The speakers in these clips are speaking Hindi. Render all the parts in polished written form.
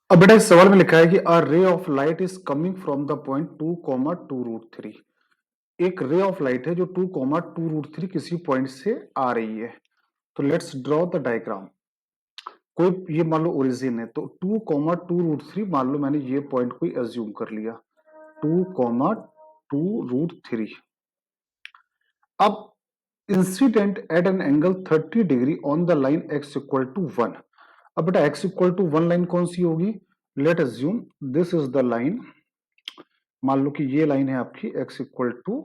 अब बेटा इस सवाल में लिखा है कि a ray of light is coming from the point 2, 2 root 3। एक रे ऑफ लाइट है जो 2, 2 रूट 3 किसी पॉइंट से आ रही है। तो लेट्स ड्रॉ द डायग्राम। कोई ये मान लो ओरिजिन है, तो 2, 2 रूट 3 मान लो मैंने ये पॉइंट कोई एज्यूम कर लिया, 2, 2 रूट 3। अब incident at an angle 30 degree on the line X equal to 1। अब बेटा एक्स इक्वल टू 1 लाइन कौन सी होगी? Let assume this is the line. मान लो कि ये लाइन है आपकी X equal to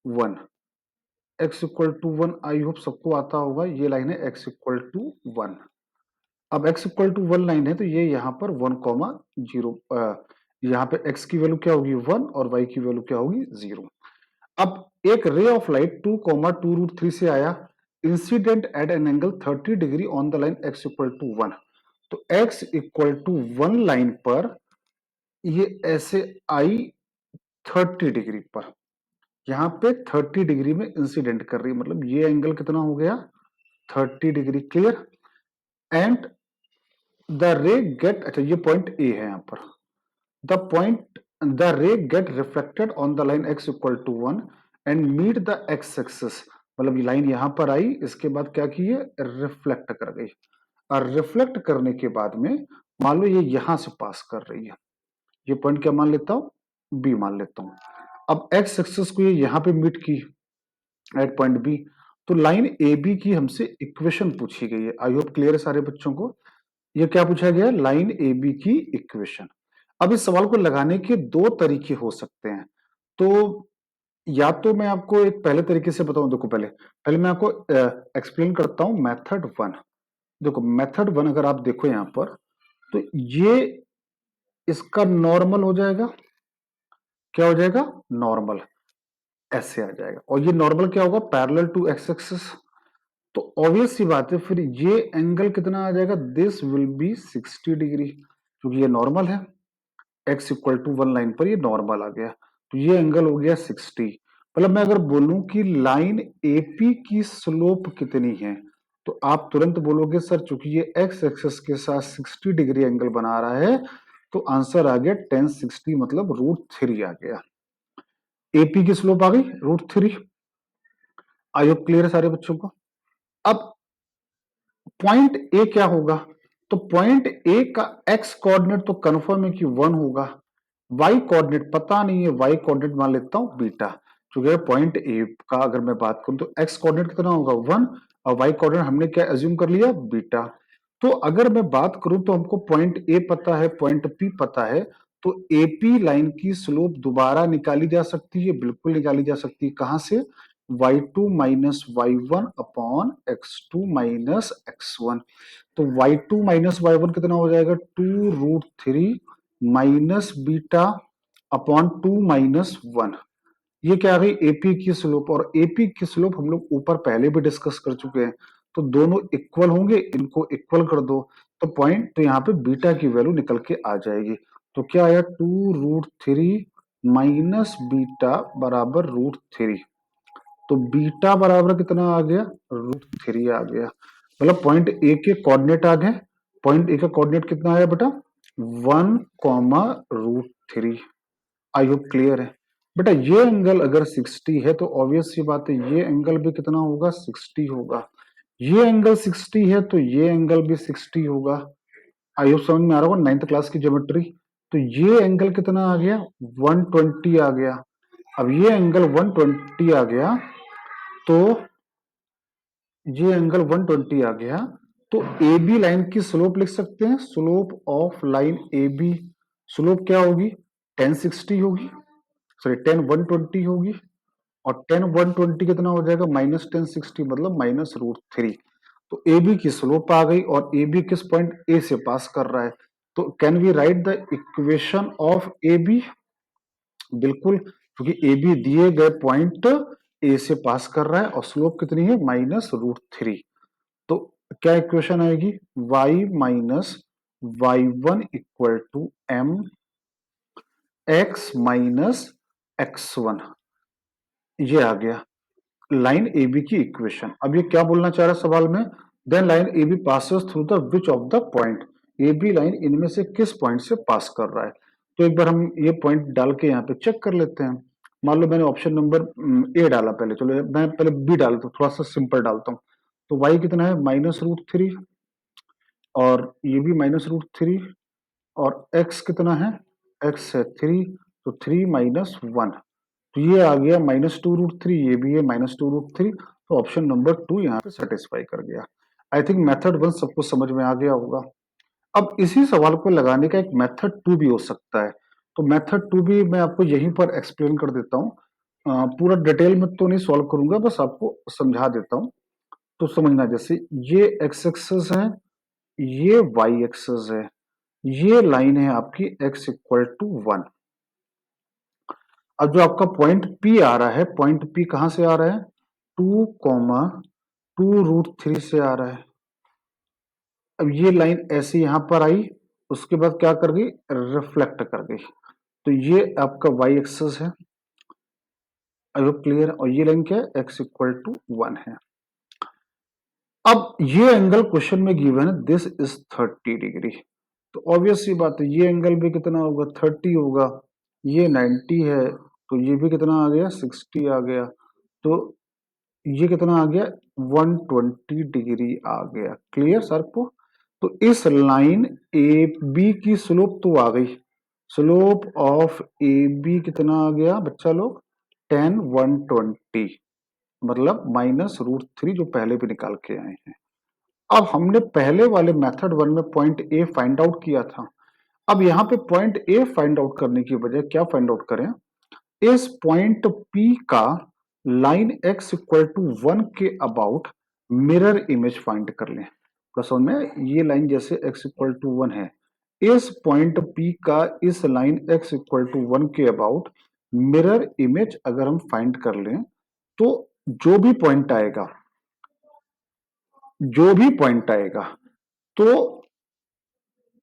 1। X equal to 1 I hope सबको आता होगा। ये लाइन है एक्स इक्वल टू 1। अब x इक्वल टू 1 लाइन है तो ये यहाँ पर 1, 0। यहाँ पे x की वैल्यू क्या होगी 1 और y की वैल्यू क्या होगी 0। अब एक रे ऑफ लाइट 2, 2 रूट 3 से आया, incident at an angle 30 degree on the line x equal to 1। तो x इक्वल टू 1 लाइन पर ये ऐसे आई 30 डिग्री पर, यहाँ पे 30 डिग्री में इंसिडेंट कर रही है, मतलब ये एंगल कितना हो गया 30 degree. Clear? And the ray get, अच्छा ये पॉइंट ए है यहाँ पर, the ray get reflected on the line x equal to 1 and meet the x axis. मतलब ये लाइन यहां पर आई, इसके बाद क्या की है रिफ्लेक्ट कर गई, और रिफ्लेक्ट करने के बाद में मान लो ये यहां से पास कर रही है। ये पॉइंट क्या मान लेता हूं बी मान लेता हूं। अब x एक्सिस को ये यहां पे मीट की एट पॉइंट बी, तो लाइन ए बी की हमसे इक्वेशन पूछी गई है। आई होप क्लियर है सारे बच्चों को। ये क्या पूछा गया? लाइन ए बी की इक्वेशन। अब इस सवाल को लगाने के दो तरीके हो सकते हैं। तो या तो मैं आपको एक पहले तरीके से बताऊं, देखो पहले पहले मैं आपको एक्सप्लेन करता हूं मेथड 1। देखो मेथड 1 अगर आप देखो यहां पर, तो ये इसका नॉर्मल हो जाएगा। क्या हो जाएगा? नॉर्मल ऐसे आ जाएगा, और ये नॉर्मल क्या होगा पैरेलल टू एक्स एक्सिस। तो ऑब्वियस सी बात है, फिर ये एंगल कितना आ जाएगा? दिस विल बी 60 डिग्री, क्योंकि ये नॉर्मल है। एक्स इक्वल टू 1 लाइन पर ये नॉर्मल आ गया, तो ये एंगल हो गया 60। मतलब मैं अगर बोलूं कि लाइन एपी की स्लोप कितनी है, तो आप तुरंत बोलोगे सर चूंकि ये एक्स एक्सिस के साथ 60 डिग्री एंगल बना रहा है, तो आंसर आ गया 1060, मतलब √3 आ गया। एपी की स्लोप आ गई √3। आई होप क्लियर है सारे बच्चों को। अब पॉइंट ए क्या होगा? तो पॉइंट ए का एक्स कोऑर्डिनेट तो कंफर्म है कि 1 होगा। वाई कोऑर्डिनेट पता नहीं है, वाई कोऑर्डिनेट मान लेता हूं बीटा। क्योंकि पॉइंट ए का अगर मैं बात करूं तो एक्स कोऑर्डिनेट कितना होगा 1, और वाई कोऑर्डिनेट हमने क्या एज्यूम कर लिया बीटा। तो अगर मैं बात करूं तो हमको पॉइंट ए पता है, पॉइंट पी पता है, तो एपी लाइन की स्लोप दोबारा निकाली जा सकती है, बिल्कुल निकाली जा सकती है। कहां से? y2 minus y1 upon x2 minus x1। तो y2 माइनस y1 कितना हो जाएगा 2√3 माइनस बीटा अपॉन 2 - 1। ये क्या आ गई एपी की स्लोप, और एपी की स्लोप हम लोग ऊपर पहले भी डिस्कस कर चुके हैं। तो दोनों इक्वल होंगे, इनको इक्वल कर दो, तो पॉइंट, तो यहाँ पे बीटा की वैल्यू निकल के आ जाएगी। तो क्या आया 2√3 माइनस बीटा बराबर √3। तो बीटा बराबर कितना आ गया √3 आ गया। मतलब पॉइंट ए के कोऑर्डिनेट आ गए। पॉइंट ए का कोऑर्डिनेट कितना आया बेटा 1, √3। आई होप क्लियर है बेटा। ये एंगल अगर 60 है तो ऑब्वियस सी बात है ये एंगल भी कितना होगा 60 होगा। ये एंगल 60 है तो ये एंगल भी 60 होगा। आई होप समझ में आ रहा होगा 9th क्लास की ज्योमेट्री। तो ये एंगल कितना आ गया 120 आ गया। अब ये एंगल 120 आ गया, तो ये एंगल 120 आ गया, तो ए बी लाइन की स्लोप लिख सकते हैं। Slope of line A B, slope क्या होगी 1060 होगी, सॉरी 10 120 होगी। और 10 120 कितना हो जाएगा -1060, मतलब -√3। तो ए बी की स्लोप आ गई, और ए बी किस पॉइंट ए से पास कर रहा है। तो can we write the equation of A B? बिल्कुल, क्योंकि ए बी दिए गए पॉइंट ए से पास कर रहा है, और स्लोप कितनी है -√3। तो क्या इक्वेशन आएगी y minus y1 equal to m x minus x1। ये आ गया लाइन ए बी की इक्वेशन। अब ये क्या बोलना चाह रहा है सवाल में? Then line A B passes through the which of the point. A B line इनमें से किस पॉइंट से पास कर रहा है। तो एक बार हम ये पॉइंट डाल के यहाँ पे चेक कर लेते हैं। मान लो मैंने ऑप्शन नंबर ए डाला पहले, चलो मैं पहले बी डालता हूँ, थोड़ा सा सिंपल डालता हूँ। तो वाई कितना है -√3 और ये भी -√3 और एक्स कितना है, एक्स है 3, तो 3 - 1, तो ये आ गया -2√3, ये भी है -2√3, तो ऑप्शन नंबर 2 यहाँ पे सेटिस्फाई कर गया। आई थिंक मेथड 1 सबको समझ में आ गया होगा। अब इसी सवाल को लगाने का एक मेथड 2 भी हो सकता है, तो मेथड 2 भी मैं आपको यहीं पर एक्सप्लेन कर देता हूँ। पूरा डिटेल में तो नहीं सॉल्व करूंगा, बस आपको समझा देता हूँ तो समझना। जैसे ये एक्स एक्सेस है, ये वाई एक्सेस है, ये लाइन है आपकी x इक्वल टू 1। अब जो आपका पॉइंट P आ रहा है, पॉइंट P कहां से आ रहा है, 2,2√3 से आ रहा है। अब ये लाइन ऐसे यहां पर आई, उसके बाद क्या कर गई, रिफ्लेक्ट कर गई, तो ये आपका y एक्सेस है। I hope clear. और ये लाइन क्या है, x इक्वल टू 1 है। अब ये एंगल क्वेश्चन में गिवन है, दिस इज 30 डिग्री, तो ऑब्वियस सी बात है ये एंगल भी कितना होगा, 30 होगा। ये 90 है, तो ये भी कितना आ गया, 60 आ गया, तो ये कितना आ गया, 120 डिग्री आ गया। क्लियर सर को। तो इस लाइन ए बी की स्लोप तो आ गई, स्लोप ऑफ ए बी कितना आ गया बच्चा लोग, 120, मतलब -√3 जो पहले भी निकाल के आए हैं। अब हमने पहले वाले मेथड 1 में पॉइंट ए फाइंड आउट किया था। अब यहाँ पे पॉइंट ए फाइंड आउट करने की बजाय क्या फाइंड आउट करें, इस पॉइंट P का लाइन x इक्वल टू 1 के अबाउट मिरर इमेज फाइंड कर लें। प्लस में ये लाइन जैसे x इक्वल टू 1 है, इस पॉइंट P का इस लाइन x इक्वल टू 1 के अबाउट मिरर इमेज अगर हम फाइंड कर लें, तो जो भी पॉइंट आएगा, जो भी पॉइंट आएगा, तो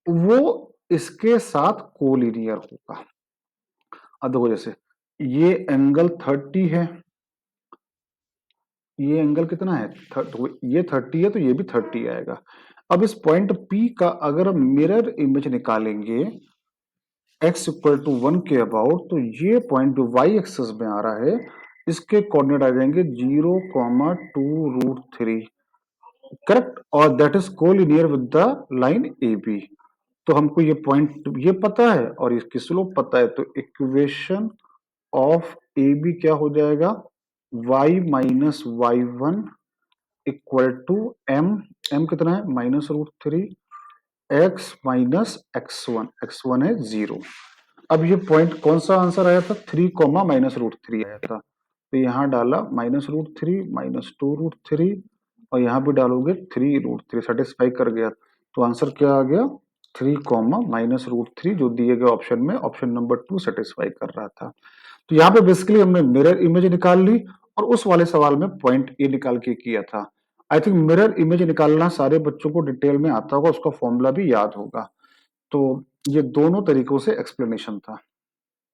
वो इसके साथ कोलिनियर होगा। अब देखो जैसे ये एंगल 30 है, ये एंगल कितना है, तो ये 30 है, तो ये भी 30 आएगा। अब इस पॉइंट P का अगर हम मिरर इमेज निकालेंगे x इक्वल टू 1 के अबाउट, तो ये पॉइंट जो y एक्सिस में आ रहा है, इसके कोऑर्डिनेट आ जाएंगे 0,2√3, करेक्ट, और that is collinear with the line A B. तो हमको ये पॉइंट ये पता है और इसकी स्लोप पता है, तो इक्वेशन ऑफ ए बी क्या हो जाएगा, y minus y1 equal to m कितना है -√3, x माइनस x1 है 0। अब ये पॉइंट कौन सा आंसर आया था, 3 कोमा -√3 आया था, तो यहाँ डाला -√3 -2√3 और यहाँ भी डालोगे 3√3, सेटिस्फाई कर गया, तो आंसर क्या आ गया, 3 कोमा -√3, जो दिए गए ऑप्शन में ऑप्शन नंबर 2 सेटिस्फाई कर रहा था। तो यहाँ पे बेसिकली हमने मिरर इमेज निकाल ली और उस वाले सवाल में पॉइंट ए निकाल के किया था। आई थिंक मिरर इमेज निकालना सारे बच्चों को डिटेल में आता होगा, उसका फॉर्मूला भी याद होगा। तो ये दोनों तरीकों से एक्सप्लेनेशन था।